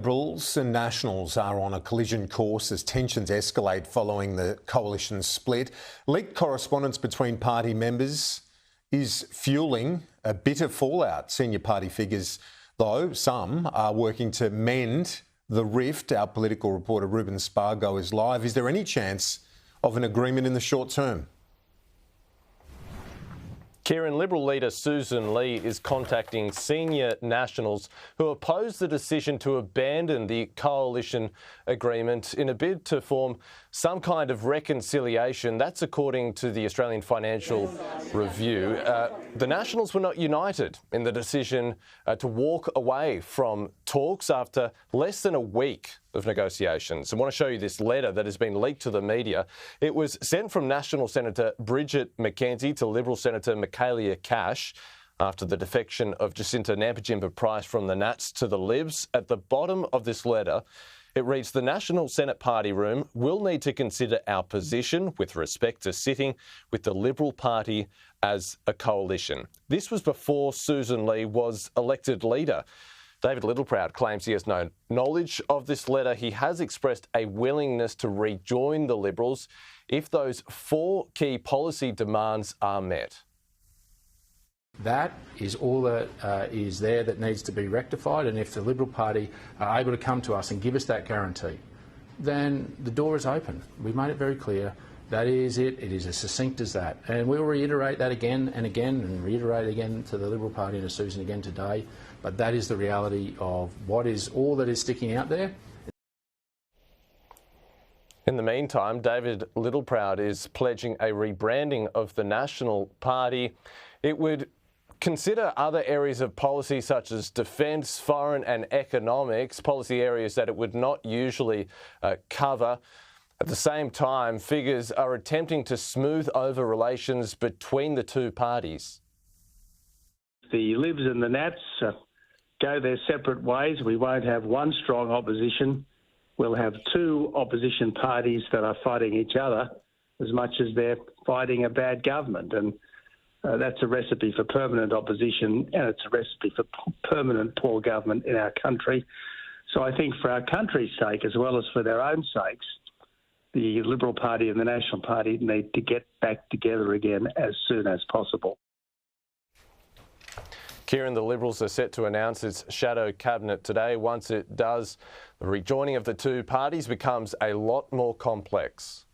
Liberals and Nationals are on a collision course as tensions escalate following the coalition split. Leaked correspondence between party members is fueling a bitter fallout. Senior party figures, though, some are working to mend the rift. Our political reporter Ruben Spargo is live. Is there any chance of an agreement in the short term? Kieran, Liberal leader Susan Lee is contacting senior Nationals who oppose the decision to abandon the coalition agreement in a bid to form some kind of reconciliation. That's according to the Australian Financial Review. The Nationals were not united in the decision to walk away from talks after less than a week of negotiations. I want to show you this letter that has been leaked to the media. It was sent from Nationals Senator Bridget McKenzie to Liberal Senator Michaelia Cash after the defection of Jacinta Nampijinpa Price from the Nats to the Libs. At the bottom of this letter, it reads, "The National Senate Party Room will need to consider our position with respect to sitting with the Liberal Party as a coalition." This was before Susan Lee was elected leader. David Littleproud claims he has no knowledge of this letter. He has expressed a willingness to rejoin the Liberals if those four key policy demands are met. That is all that is there that needs to be rectified, and if the Liberal Party are able to come to us and give us that guarantee, then the door is open. We've made it very clear. That is it. It is as succinct as that. And we'll reiterate that again and again and reiterate again to the Liberal Party and to Susan again today. But that is the reality of what is all that is sticking out there. In the meantime, David Littleproud is pledging a rebranding of the National Party. It would consider other areas of policy such as defence, foreign and economics, policy areas that it would not usually cover. At the same time, figures are attempting to smooth over relations between the two parties. The Libs and the Nats go their separate ways. We won't have one strong opposition. We'll have two opposition parties that are fighting each other as much as they're fighting a bad government. And that's a recipe for permanent opposition, and it's a recipe for permanent poor government in our country. So I think for our country's sake, as well as for their own sakes, the Liberal Party and the National Party need to get back together again as soon as possible. Kieran, the Liberals are set to announce its shadow cabinet today. Once it does, the rejoining of the two parties becomes a lot more complex.